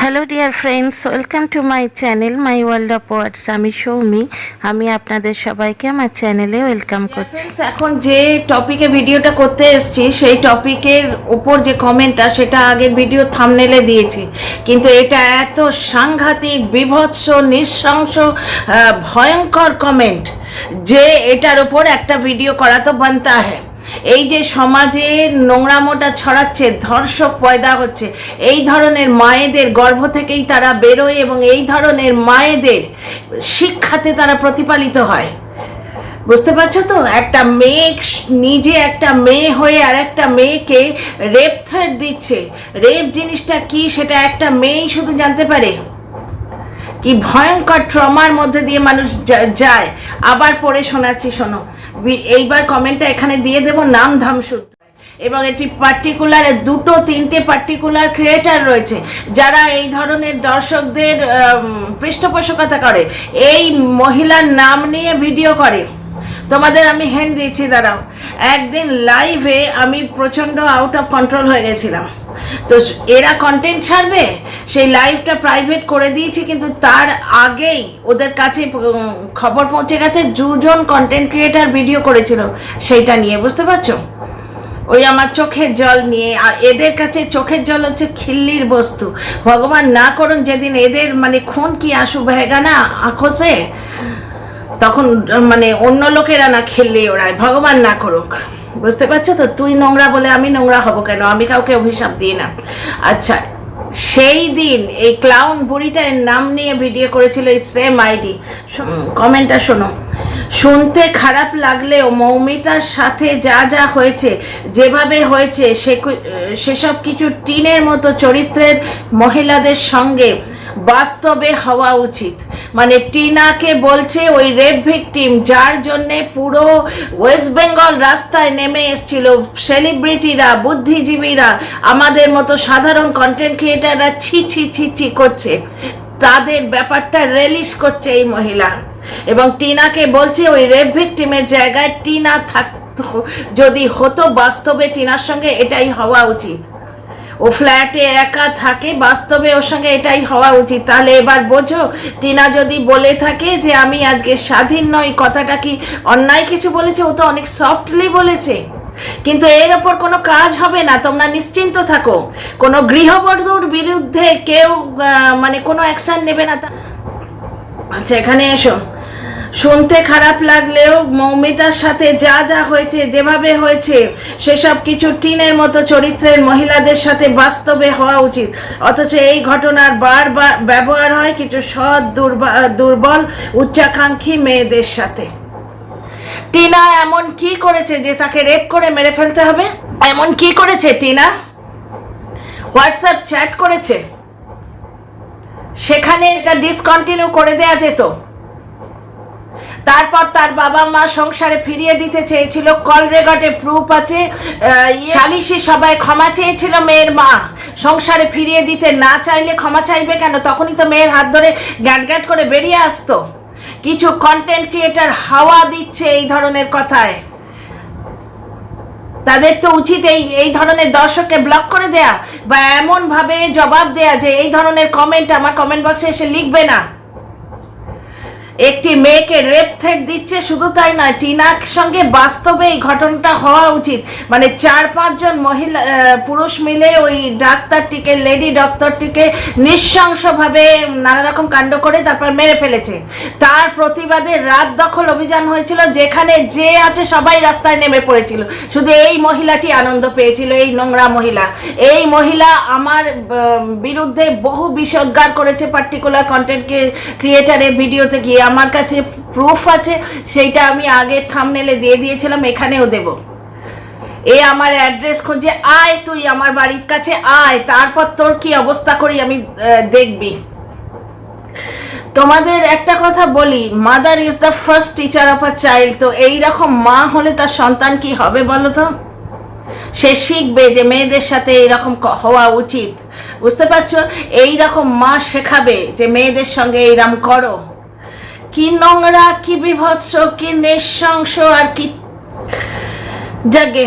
Hello dear friends, welcome to my channel my world of words. আমি সৌমি, আমি আপনাদের সবাইকে আমার চ্যানেলে ওয়েলকাম করছি। এখন যে টপিকে ভিডিওটা করতে এসেছি সেই টপিকের উপর যে কমেন্টটা সেটা আগের ভিডিও থাম্বনেলে দিয়েছি, কিন্তু এটা এত সাংঘাতিক, বিভৎস, নৃশংস, ভয়ঙ্কর কমেন্ট যে এটার উপর একটা ভিডিও করা তো বানতা হ্যায়। এই যে সমাজে নোংরামোটা ছড়াচ্ছে, ধর্ষক পয়দা হচ্ছে, এই ধরনের মায়েদের গর্ভ থেকেই তারা বেরোয় এবং এই ধরনের মায়েদের শিক্ষাতে তারা প্রতিপালিত হয়। বুঝতে পারছো তো? একটা মেয়ে নিজে একটা মেয়ে হয়ে আর একটা মেয়েকে রেপ থ্রেট দিচ্ছে। রেপ জিনিসটা কি সেটা একটা মেয়েই শুধু জানতে পারে। কি ভয়ঙ্কর ট্রমার মধ্যে দিয়ে মানুষ যায়। আবার পড়ে শোনাচ্ছি, শোনো। এইবার কমেন্টটা এখানে দিয়ে দেবো নাম ধাম সূত্র, এবং এটি পার্টিকুলার দুটো তিনটে পার্টিকুলার ক্রিয়েটার রয়েছে যারা এই ধরনের দর্শকদের পৃষ্ঠপোষকতা করে, এই মহিলার নাম নিয়ে ভিডিও করে। তোমাদের আমি হ্যান্ড দিচ্ছি, দাঁড়াও। একদিন লাইভে আমি প্রচণ্ড আউট অফ কন্ট্রোল হয়ে গেছিলাম, তো এরা কন্টেন্ট ছাড়বে, সেই লাইভটা প্রাইভেট করে দিয়েছি, কিন্তু তার আগেই ওদের কাছে খবর পৌঁছে গেছে দুজন কন্টেন্ট ক্রিয়েটার ভিডিও করেছিল সেইটা নিয়ে। বুঝতে পারছো? ওই আমার চোখের জল নিয়ে। এদের কাছে চোখের জল হচ্ছে খিল্লির বস্তু। ভগবান না করুন যেদিন এদের মানে খুন কি আঁসু বহেগা না আঁখোসে, তখন মানে অন্য লোকেরা না খেললে ওরাই, ভগবান না করুক। বুঝতে পারছো তো? তুই নোংরা বলে আমি নোংরা হব কেন? আমি কাউকে অভিশাপ দিই না। আচ্ছা, সেই দিন এই ক্লাউন বুড়িটার নাম নিয়ে ভিডিও করেছিল এই সেম আইডি। কমেন্টটা শোনো। শুনতে খারাপ লাগলেও মৌমিতার সাথে যা যা হয়েছে, যেভাবে হয়েছে, সেসব কিছু টিনের মতো চরিত্রের মহিলাদের সঙ্গে বাস্তবে হওয়া উচিত। মানে টিনাকে বলছে ওই রেপ ভিকটিম, যার জন্যে পুরো ওয়েস্ট বেঙ্গল রাস্তায় নেমে এসছিল সেলিব্রিটিরা, বুদ্ধিজীবীরা, আমাদের মতো সাধারণ কন্টেন্ট ক্রিয়েটাররা ছি ছি ছি ছি করছে, তাদের ব্যাপারটা রিলিজ করছে এই মহিলা। এবং টিনাকে বলছে ওই রেপ ভিকটিমের জায়গায় টিনা থাকতো, যদি হতো বাস্তবে টিনার সঙ্গে এটাই হওয়া উচিত। ও ফ্ল্যাটে একা থাকে, বাস্তবে ওর সঙ্গে এটাই হওয়া উচিত। তাহলে এবার বোঝো, টিনা যদি বলে থাকে যে আমি আজকে স্বাধীন নই, কথাটা কি অন্যায় কিছু বলেছে? ও তো অনেক সফটলি বলেছে, কিন্তু এর ওপর কোনো কাজ হবে না, তোমরা নিশ্চিন্ত থাকো। কোনো গৃহবধূর বিরুদ্ধে কেউ মানে কোনো অ্যাকশন নেবে না। আচ্ছা, এখানে এসো। শুনতে খারাপ লাগলেও মৌমিতার সাথে যা যা হয়েছে, যেভাবে হয়েছে, সেসব কিছু টিনের মতো চরিত্রের মহিলাদের সাথে বাস্তবে হওয়া উচিত। অথচ এই ঘটনার বারবার ব্যবহার হয় কিছু সৎ দুর্বল উচ্চাকাঙ্ক্ষী মেয়েদের সাথে। টিনা এমন কি করেছে যে তাকে রেপ করে মেরে ফেলতে হবে? এমন কি করেছে টিনা? হোয়াটসঅ্যাপ চ্যাট করেছে, সেখানে এটা ডিসকন্টিনিউ করে দেয়া যেত। তারপর তার বাবা মা সংসারে ফিরিয়ে দিতে চেয়েছিল, কল রেকর্ডে প্রুফ আছে। সালিশি সবাই ক্ষমা চেয়েছিল মেয়ের মা। সংসারে ফিরিয়ে দিতে না চাইলে ক্ষমা চাইবে কেন? তখনই তো মেয়ের হাত ধরে গ্যাট গ্যাট করে বেরিয়ে আসতো। কিছু কন্টেন্ট ক্রিয়েটার হাওয়া দিচ্ছে এই ধরনের কথায়, তাদের তো উচিত এই ধরনের দর্শককে ব্লক করে দেয়া, বা এমনভাবে জবাব দেয়া যে এই ধরনের কমেন্ট আমার কমেন্ট বক্সে এসে লিখবে না। একটি মেয়েকে রেপ থ্রেট দিচ্ছে, শুধু তাই নয়, টিনার সঙ্গে বাস্তবে এই ঘটনাটা হওয়া উচিত। মানে 4-5 জন মহিলা পুরুষ মিলে ওই ডাক্তারটিকে, লেডি ডক্টরটিকে নৃশংসভাবে নানা রকম কাণ্ড করে তারপর মেরে ফেলেছে। তার প্রতিবাদে রাত দখল অভিযান হয়েছিল, যেখানে যে আছে সবাই রাস্তায় নেমে পড়েছিল, শুধু এই মহিলাটি আনন্দ পেয়েছিল। এই নোংরা মহিলা, এই মহিলা আমার বিরুদ্ধে বহু বিষোদ্গার করেছে পার্টিকুলার কন্টেন্ট ক্রিয়েটারের ভিডিওতে গিয়ে। আমার কাছে প্রুফ আছে, সেইটা আমি আগে থাম্বনেলে দিয়ে দিয়েছিলাম, এখানেও দেব। এ আমার অ্যাড্রেস খোঁজে, আয় তুই আমার বাড়ির কাছে আয়, তারপর তোর কি অবস্থা করি আমি দেখবি। তোমাদের একটা কথা বলি, mother is the first teacher of a child. তো এইরকম মা হলে তার সন্তান কি হবে বলো তো? সে শিখবে যে মেয়েদের সাথে এইরকম হওয়া উচিত। বুঝতে পারছো? এইরকম মা শেখাবে যে মেয়েদের সঙ্গে এইরকম করো। কি নোংরা, কি বিভৎস, কি নৃশংস, আর কি যাকে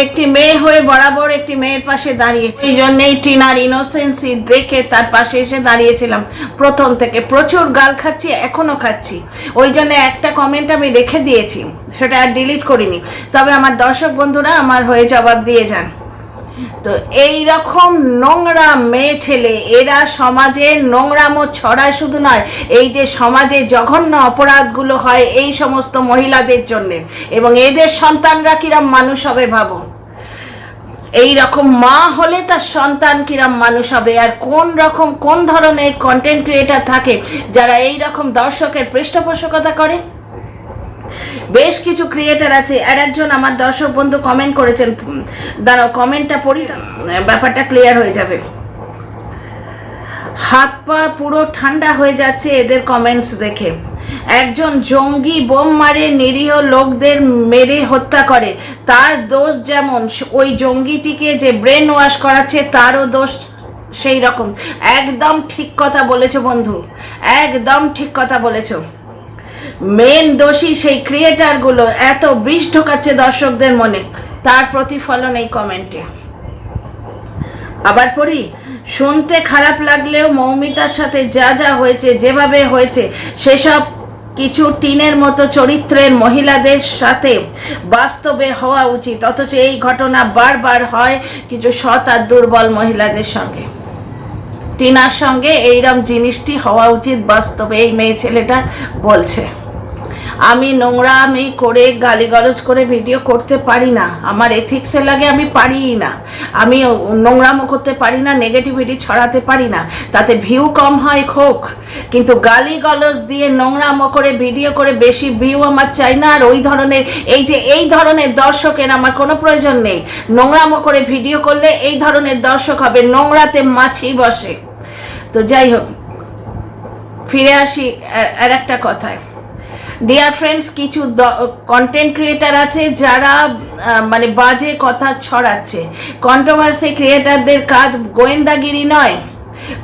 একটি মেয়ে হয়ে বরাবর একটি মেয়ের পাশে দাঁড়িয়েছি, এই জন্যেই টিনার ইনোসেন্সি দেখে তার পাশে এসে দাঁড়িয়েছিলাম প্রথম থেকে। প্রচুর গাল খাচ্ছি, এখনও খাচ্ছি, ওই জন্য একটা কমেন্ট আমি রেখে দিয়েছি, সেটা আর ডিলিট করিনি। তবে আমার দর্শক বন্ধুরা আমার হয়ে জবাব দিয়ে যান। তো এই রকম নোংরা মেয়ে ছেলে এরা সমাজে নোংরামো ছড়ায়, শুধু নয়, এই যে সমাজে জঘন্য অপরাধগুলো হয় এই সমস্ত মহিলাদের জন্যে, এবং এদের সন্তানরা কিরম মানুষ হবে ভাবো। এই রকম মা হলে তার সন্তান কিরম মানুষ হবে। আর কোন ধরনের কন্টেন্ট ক্রিয়েটার থাকে যারা এই রকম দর্শকের পৃষ্ঠপোষকতা করে। বেশ কিছু ক্রিয়েটার আছে, আর একজন আমার দর্শক বন্ধু কমেন্ট করেছেন, দাঁড়াও কমেন্টটা পড়ি, ব্যাপারটা ক্লিয়ার হয়ে যাবে। হাত পা পুরো ঠান্ডা হয়ে যাচ্ছে এদের কমেন্টস দেখে। একজন জঙ্গি বোম মারে নিরীহ লোকদের মেরে হত্যা করে, তার দোষ যেমন ওই জঙ্গিটিকে যে ব্রেন ওয়াশ করাচ্ছে তারও দোষ সেই রকম। একদম ঠিক কথা বলেছো বন্ধু, একদম ঠিক কথা বলেছো। মেন দোষী সেই ক্রিয়েটারগুলো এত বিষ ঢোকাচ্ছে দর্শকদের মনে, তার প্রতিফলন এই কমেন্টে। আবার পড়ি, শুনতে খারাপ লাগলেও মৌমিতার সাথে যা যা হয়েছে, যেভাবে হয়েছে, সেসব কিছু টিনের মতো চরিত্রের মহিলাদের সাথে বাস্তবে হওয়া উচিত, অথচ এই ঘটনা বারবার হয় কিছু সৎ আর দুর্বল মহিলাদের সঙ্গে। টিনার সঙ্গে এইরকম জিনিসটি হওয়া উচিত বাস্তবে, এই মেয়ে ছেলেটা বলছে। আমি নোংরামি করে গালিগালাজ করে ভিডিও করতে পারি না, আমার এথিক্সে লাগে, আমি পারিই না। আমি নোংরামো করতে পারি না, নেগেটিভিটি ছড়াতে পারি না, তাতে ভিউ কম হয় হোক, কিন্তু গালিগালাজ দিয়ে নোংরামো করে ভিডিও করে বেশি ভিউ আমার চাই না। আর এই ধরনের দর্শকের আমার কোনো প্রয়োজন নেই। নোংরামো করে ভিডিও করলে এই ধরনের দর্শক হবে, নোংরাতে মাছি বসে। তো যাই হোক, ফিরে আসি আর একটা কথায়। ডিয়ার ফ্রেন্ডস, কিছু কন্টেন্ট ক্রিয়েটার আছে যারা মানে বাজে কথা ছড়াচ্ছে। কন্ট্রোভার্সি ক্রিয়েটারদের কাজ গোয়েন্দাগিরি নয়,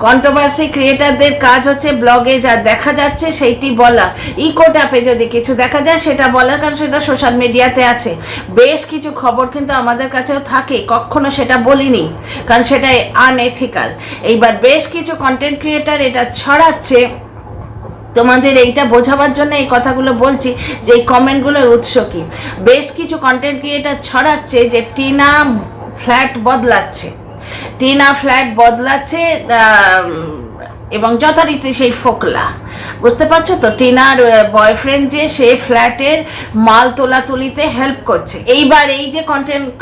কন্ট্রোভার্সি ক্রিয়েটারদের কাজ হচ্ছে ব্লগে যা দেখা যাচ্ছে সেইটি বলা, ইকো ট্যাপে যদি কিছু দেখা যায় সেটা বলা, কারণ সেটা সোশ্যাল মিডিয়াতে আছে। বেশ কিছু খবর কিন্তু আমাদের কাছেও থাকে, কখনো সেটা বলিনি, কারণ সেটা আনএথিক্যাল। এইবার বেশ কিছু কন্টেন্ট ক্রিয়েটার এটা ছড়াচ্ছে, তোমাদের এইটা বোঝাবার জন্য এই কথাগুলো বলছি যে এই কমেন্টগুলোর উৎস কী। বেশ কিছু কন্টেন্ট ক্রিয়েটার ছড়াচ্ছে যে টিনা ফ্ল্যাট বদলাচ্ছে এবং যথারীতি সেই ফোকলা, বুঝতে পারছো তো, টিনার বয়ফ্রেন্ড যে সে ফ্ল্যাটের মাল তোলাতুলিতে হেল্প করছে। এইবার এই যে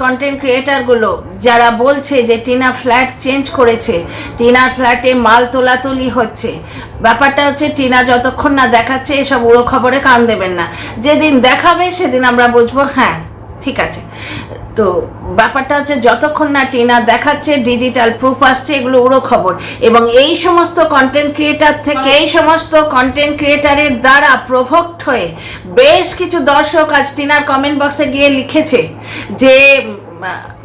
কন্টেন্ট ক্রিয়েটারগুলো যারা বলছে যে টিনা ফ্ল্যাট চেঞ্জ করেছে, টিনার ফ্ল্যাটে মাল তোলাতুলি হচ্ছে, ব্যাপারটা হচ্ছে টিনা যতক্ষণ না দেখাচ্ছে এসব উড়ো খবরে কান দেবেন না। যেদিন দেখাবে সেদিন আমরা বুঝবো হ্যাঁ ঠিক আছে। তো ব্যাপারটা হচ্ছে যতক্ষণ না টিনা দেখাচ্ছে, ডিজিটাল প্রুফ আসছে, এগুলো উড়ো খবর। এবং এই সমস্ত কন্টেন্ট ক্রিয়েটারের দ্বারা প্রভোক্ট হয়ে বেশ কিছু দর্শক আজ টিনার কমেন্ট বক্সে গিয়ে লিখেছে যে,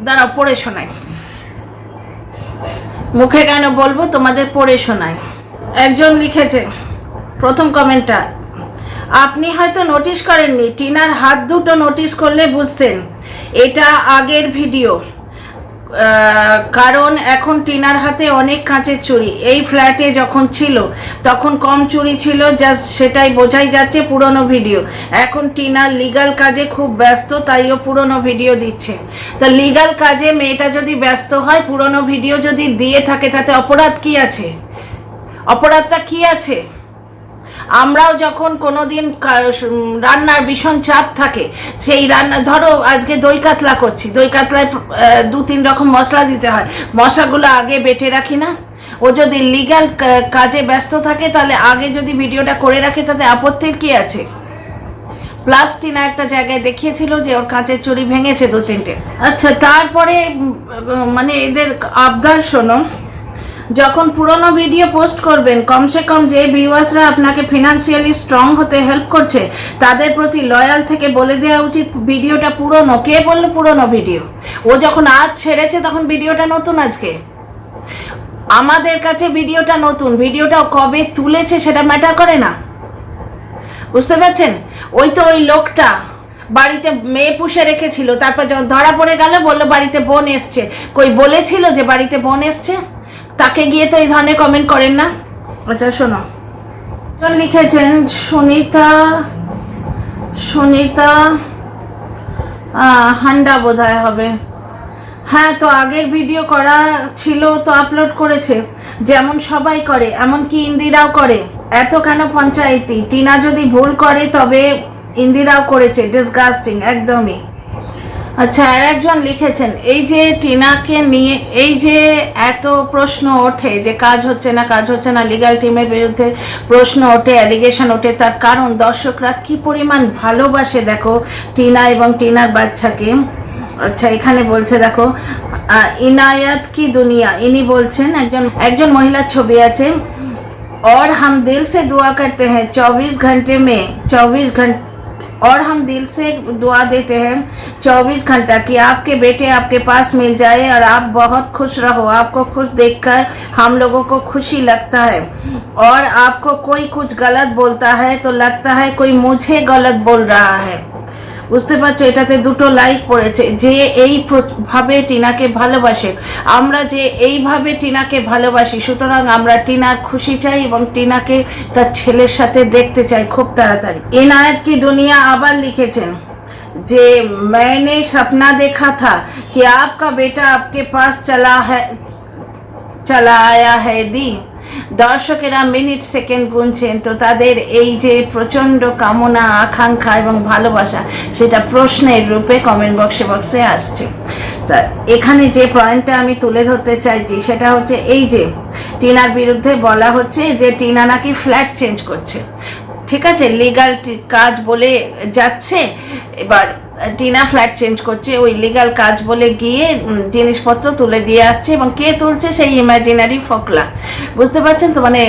দাঁড়াও পড়ে শোনাই, মুখে কেন বলবো, তোমাদের পড়ে শোনাই। একজন লিখেছে প্রথম কমেন্টটা, আপনি হয়তো নোটিশ করেননি, টিনার হাত দুটো নোটিশ করলে বুঝতেন এটা আগের ভিডিও, কারণ এখন টিনার হাতে অনেক কাঁচের চুড়ি। এই ফ্ল্যাটে যখন ছিল তখন কম চুড়ি ছিল, জাস্ট সেটাই বোঝাই যাচ্ছে পুরনো ভিডিও। এখন টিনার লিগ্যাল কাজে খুব ব্যস্ত, তাইও পুরনো ভিডিও দিচ্ছে। তা লিগ্যাল কাজে মেয়েটা যদি ব্যস্ত হয়, পুরনো ভিডিও যদি দিয়ে থাকে, তাতে অপরাধ কি আছে? অপরাধটা কি আছে? আমরাও যখন কোনো দিন রান্নার ভীষণ চাপ থাকে, সেই রান্না, ধরো আজকে দই কাতলা করছি, দই কাতলায় 2-3 রকম মশলা দিতে হয়, মশলাগুলো আগে বেটে রাখি না? ও যদি লিগ্যাল কাজে ব্যস্ত থাকে তাহলে আগে যদি ভিডিওটা করে রাখে তাতে আপত্তির কি আছে? প্লাস টিনা একটা জায়গায় দেখিয়েছিল যে ওর কাঁচের চুড়ি ভেঙেছে 2-3টে। আচ্ছা, তারপরে মানে এদের আবদার শোনো, যখন পুরনো ভিডিও পোস্ট করবেন, কমসে কম যে ভিউয়ার্সরা আপনাকে ফিনান্সিয়ালি স্ট্রং হতে হেল্প করছে তাদের প্রতি লয়াল থেকে বলে দেওয়া উচিত ভিডিওটা পুরনো। কে বললো পুরনো ভিডিও? ও যখন আজ ছেড়েছে তখন ভিডিওটা নতুন। আজকে আমাদের কাছে ভিডিওটা নতুন, ভিডিওটা কবে তুলেছে সেটা ম্যাটার করে না, বুঝতে পারছেন? ওই লোকটা বাড়িতে মেয়ে পুষে রেখেছিল, তারপর যখন ধরা পড়ে গেল বললো বাড়িতে বোন এসছে। কই বলেছিল যে বাড়িতে বোন এসছে? তাকে গিয়ে তো এই ধরনের কমেন্ট করেন না। আচ্ছা শোনো, লিখেছেন সুনিতা সুনিতা হান্ডা বোধহয় হবে। হ্যাঁ, তো আগের ভিডিও করা ছিল তো আপলোড করেছে, যেমন সবাই করে, এমনকি ইন্দিরাও করে। এত কেন পঞ্চায়েতি? টিনা যদি ভুল করে তবে ইন্দিরাও করেছে, ডিসগাস্টিং একদমই। আচ্ছা, আর একজন লিখেছেন এই যে টিনাকে নিয়ে এই যে এত প্রশ্ন ওঠে যে কাজ হচ্ছে না, লিগ্যাল টিমের বিরুদ্ধে প্রশ্ন ওঠে, অ্যালিগেশন ওঠে, তার কারণ দর্শকরা কি পরিমাণ ভালোবাসে দেখো টিনা এবং টিনার বাচ্চাকে। আচ্ছা, এখানে বলছে দেখো, ইনায়াত কি দুনিয়া, ইনি বলছেন, একজন মহিলার ছবি আছে। और हम दिल से दुआ करते हैं 24 घंटे में 24 घंटे और हम दिल से दुआ देते हैं 24 घंटा कि आपके बेटे आपके पास मिल जाए और आप बहुत खुश रहो। आपको खुश देखकर हम लोगों को खुशी लगता है, और आपको कोई कुछ गलत बोलता है तो लगता है कोई मुझे गलत बोल रहा है। বুঝতে পারছো, এটাতে দুটো লাইক পড়েছে। যে এইভাবে টিনাকে ভালোবাসে, আমরা যে এইভাবে টিনাকে ভালোবাসি, সুতরাং আমরা টিনার খুশি চাই এবং টিনাকে তার ছেলের সাথে দেখতে চাই খুব তাড়াতাড়ি। ইনায়েত কি দুনিয়া আবার লিখেছেন যে मैंने सपना देखा था कि आपका बेटा आपके पास चला आया है दी। দর্শকেরা মিনিট সেকেন্ড গুনছেন, তো তাদের এই যে প্রচণ্ড কামনা, আকাঙ্ক্ষা এবং ভালোবাসা, সেটা প্রশ্নের রূপে কমেন্ট বক্সে আসছে। তা এখানে যে পয়েন্টটা আমি তুলে ধরতে চাইছি সেটা হচ্ছে এই যে টিনার বিরুদ্ধে বলা হচ্ছে যে টিনা নাকি ফ্ল্যাট চেঞ্জ করছে। ঠিক আছে, লিগাল কাজ বলে যাচ্ছে, এবার টিনা ফ্ল্যাট চেঞ্জ করছে, ওই লিগাল কাজ বলে গিয়ে জিনিসপত্র তুলে দিয়ে আসছে, এবং কে তুলছে? সেই ইমাজিনারি ফকলা। বুঝতে পারছেন তো, মানে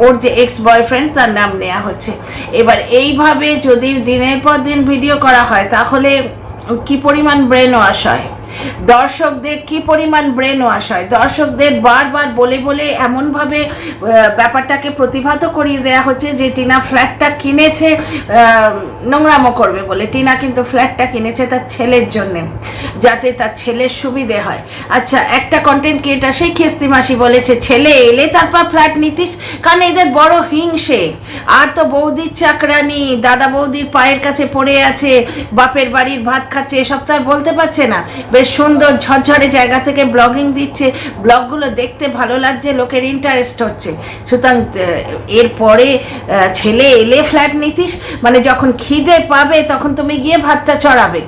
ওর যে এক্স বয়ফ্রেন্ড তার নাম নেওয়া হচ্ছে। এবার এইভাবে যদি দিনের পর দিন ভিডিও করা হয় তাহলে কি পরিমাণ ব্রেন ওয়াশ হয়, দর্শকদের কি পরিমাণ ব্রেন ওয়াশ হয়। দর্শকদের বারবার বলে বলে এমনভাবে ব্যাপারটাকে প্রতিভাত করিয়ে দেওয়া হচ্ছে যে টিনা ফ্ল্যাটটা কিনেছে নোংরামো করবে বলে। টিনা কিন্তু ফ্ল্যাটটা কিনেছে তার ছেলের জন্যে, যাতে তার ছেলের সুবিধে হয়। আচ্ছা, একটা কন্টেন্ট ক্রিয়েটার সেই খিস্তি মাসি বলেছে ছেলে এলে তারপর ফ্ল্যাট নিতিস, কারণ এদের বড় হিংসে। আর তো বৌদির চাকরানি, দাদা বৌদির পায়ের কাছে পড়ে আছে, বাপের বাড়ির ভাত খাচ্ছে, এসব তো আর বলতে পারছে না। বেশ সুন্দর ঝরঝরে জায়গা থেকে ব্লগিং দিচ্ছে, ব্লগগুলো দেখতে ভালো লাগছে, লোকের ইন্টারেস্ট হচ্ছে। সুতরাং এরপরে ছেলে এলে ফ্ল্যাট নিতিস, মানে যখন খিদে পাবে তখন তুমি গিয়ে ভাতটা চড়াবে।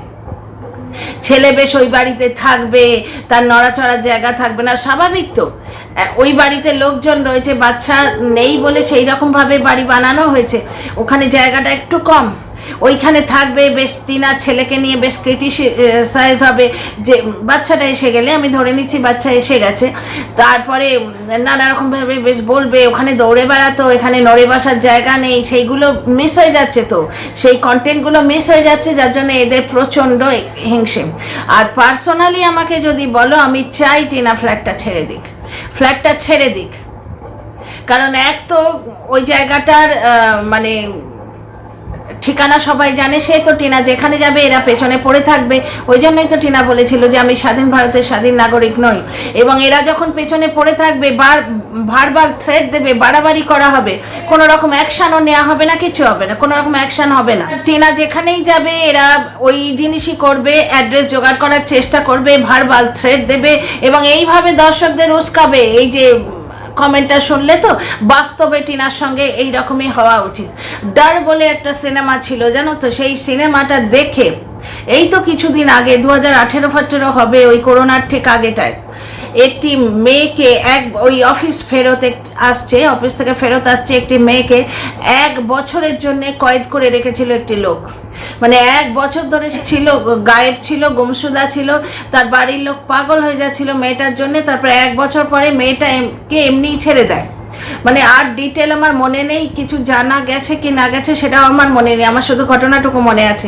ছেলে বেশ ওই বাড়িতে থাকবে, তার নড়াচড়ার জায়গা থাকবে না, স্বাভাবিক তো। ওই বাড়িতে লোকজন রয়েছে, বাচ্চা নেই বলে সেই রকমভাবে বাড়ি বানানো হয়েছে, ওখানে জায়গাটা একটু কম, ওইখানে থাকবে। বেশ টিনার ছেলেকে নিয়ে বেশ ক্রিটিসাইজ হবে যে বাচ্চাটা এসে গেলে, আমি ধরে নিচ্ছি বাচ্চা এসে গেছে, তারপরে নানা রকমভাবে বেশ বলবে ওখানে দৌড়ে বেড়াতো, এখানে নড়ে বসার জায়গা নেই, সেইগুলো মিস হয়ে যাচ্ছে। তো সেই কন্টেন্টগুলো মিস হয়ে যাচ্ছে, যার জন্য এদের প্রচণ্ড হিংসে। আর পার্সোনালি আমাকে যদি বলো, আমি চাই টিনা ফ্ল্যাটটা ছেড়ে দিক। কারণ এক তো ওই জায়গাটার মানে ঠিকানা সবাই জানে, সে তো টিনা যেখানে যাবে এরা পেছনে পড়ে থাকবে। ওই জন্যই তো টিনা বলেছিল যে আমি স্বাধীন ভারতের স্বাধীন নাগরিক নই, এবং এরা যখন পেছনে পড়ে থাকবে, বারবার থ্রেট দেবে, বাড়াবাড়ি করা হবে, কোনো রকম অ্যাকশানও নেওয়া হবে না, কিছু হবে না, কোনো রকম অ্যাকশান হবে না। টিনা যেখানেই যাবে এরা ওই জিনিসই করবে, অ্যাড্রেস জোগাড় করার চেষ্টা করবে, বারবার থ্রেট দেবে, এবং এইভাবে দর্শকদের উস্কাবে। এই যে কমেন্টটা শুনলে তো বাস্তবে টিনার সঙ্গে এই রকমই হওয়া উচিত। ডার বলে একটা সিনেমা ছিল জানো তো, সেই সিনেমাটা দেখে এই তো কিছুদিন আগে 2018-18 হবে, ওই করোনার ঠিক আগেটায়, একটি মেয়েকে ওই অফিস থেকে ফেরত আসছে একটি মেয়েকে 1 বছরের জন্য কয়েদ করে রেখেছিল একটি লোক। মানে 1 বছর ধরে ছিল, গায়েব ছিল, গুমসুদা ছিল, তার বাড়ির লোক পাগল হয়ে যাচ্ছিল মেয়েটার জন্য। তারপরে 1 বছর পরে মেয়েটাকে এমনিই ছেড়ে দেয়। মানে আর ডিটেল আমার মনে নেই, কিছু জানা গেছে কি না গেছে সেটাও আমার মনে নেই, আমার শুধু ঘটনাটুকু মনে আছে।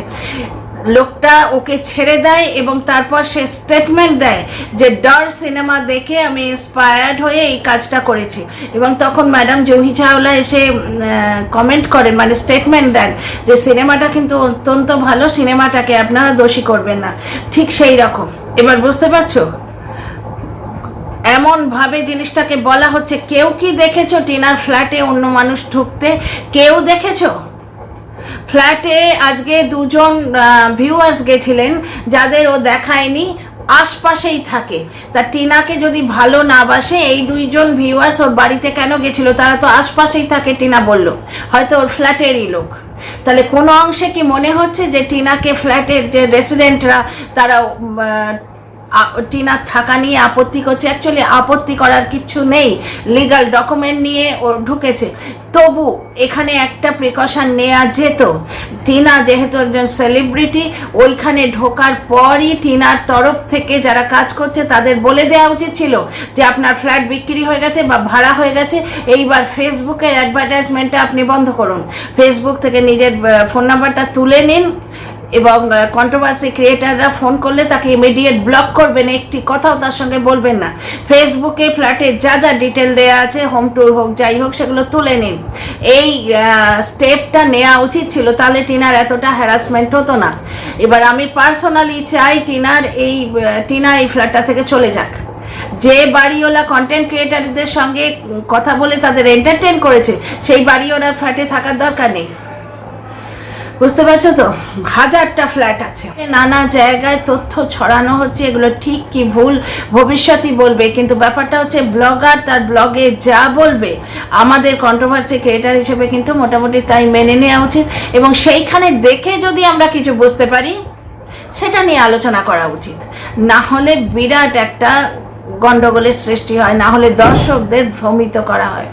লোকটা ওকে ছেড়ে দেয় এবং তারপর সে স্টেটমেন্ট দেয় যে ডর সিনেমা দেখে আমি ইন্সপায়ার্ড হয়ে এই কাজটা করেছি। এবং তখন ম্যাডাম জুহি চাওলা এসে কমেন্ট করেন, মানে স্টেটমেন্ট দেন যে সিনেমাটা কিন্তু অত্যন্ত ভালো, সিনেমাটাকে আপনারা দোষী করবেন না। ঠিক সেই রকম এবার বুঝতে পারছো, এমনভাবে জিনিসটাকে বলা হচ্ছে। কেউ কি দেখেছো টিনার ফ্ল্যাটে অন্য মানুষ ঢুকতে? কেউ দেখেছো? ফ্ল্যাটে আজকে দুজন ভিউয়ার্স গেছিলেন যাদের ও দেখায়নি, আশপাশেই থাকে। তা টিনাকে যদি ভালো না বাসে এই দুইজন ভিউয়ার্স ওর বাড়িতে কেন গেছিল? তারা তো আশপাশেই থাকে, টিনা বলল, হয়তো ওর ফ্ল্যাটেরই লোক। তাহলে কোনো অংশে কি মনে হচ্ছে যে টিনাকে ফ্ল্যাটের যে রেসিডেন্টরা তারা টিনার থাকা নিয়ে আপত্তি করছে? অ্যাকচুয়ালি আপত্তি করার কিচ্ছু নেই, লিগাল ডকুমেন্ট নিয়ে ও ঢুকেছে। তবু এখানে একটা প্রিকশন নেওয়া যেত। টিনা যেহেতু একজন সেলিব্রিটি, ওইখানে ঢোকার পরই টিনার তরফ থেকে যারা কাজ করছে তাদের বলে দেওয়া উচিত ছিল যে আপনার ফ্ল্যাট বিক্রি হয়ে গেছে বা ভাড়া হয়ে গেছে, এইবার ফেসবুকের অ্যাডভার্টাইজমেন্টটা আপনি বন্ধ করুন। ফেসবুক থেকে নিজের ফোন নাম্বারটা তুলে নিন এবং কন্ট্রোভার্সি ক্রিয়েটাররা ফোন করলে তাকে ইমিডিয়েট ব্লক করবেন, একটি কথাও তার সঙ্গে বলবেন না। ফেসবুকে ফ্ল্যাটে যা যা ডিটেল দেওয়া আছে, হোম ট্যুর হোক যাই হোক, সেগুলো তুলে নিন। এই স্টেপটা নেওয়া উচিত ছিল, তাহলে টিনার এতটা হ্যারাসমেন্ট হতো না। এবার আমি পার্সোনালি চাই টিনা এই ফ্ল্যাটটা থেকে চলে যাক। যে বাড়িওয়ালা কন্টেন্ট ক্রিয়েটারদের সঙ্গে কথা বলে তাদের এন্টারটেন করেছে, সেই বাড়িওয়ালার ফ্ল্যাটে থাকার দরকার নেই। বুঝতে পারছো তো? হাজারটা ফ্ল্যাট আছে, নানা জায়গায় তথ্য ছড়ানো হচ্ছে, এগুলো ঠিক কি ভুল ভবিষ্যতই বলবে। কিন্তু ব্যাপারটা হচ্ছে ব্লগার তার ব্লগে যা বলবে আমাদের কন্ট্রোভার্সি ক্রিয়েটার হিসেবে কিন্তু মোটামুটি তাই মেনে নেওয়া উচিত। এবং সেইখানে দেখে যদি আমরা কিছু বুঝতে পারি সেটা নিয়ে আলোচনা করা উচিত। না হলে বিরাট একটা গন্ডগোলের সৃষ্টি হয়, না হলে দর্শকদের ভ্রমিত করা হয়।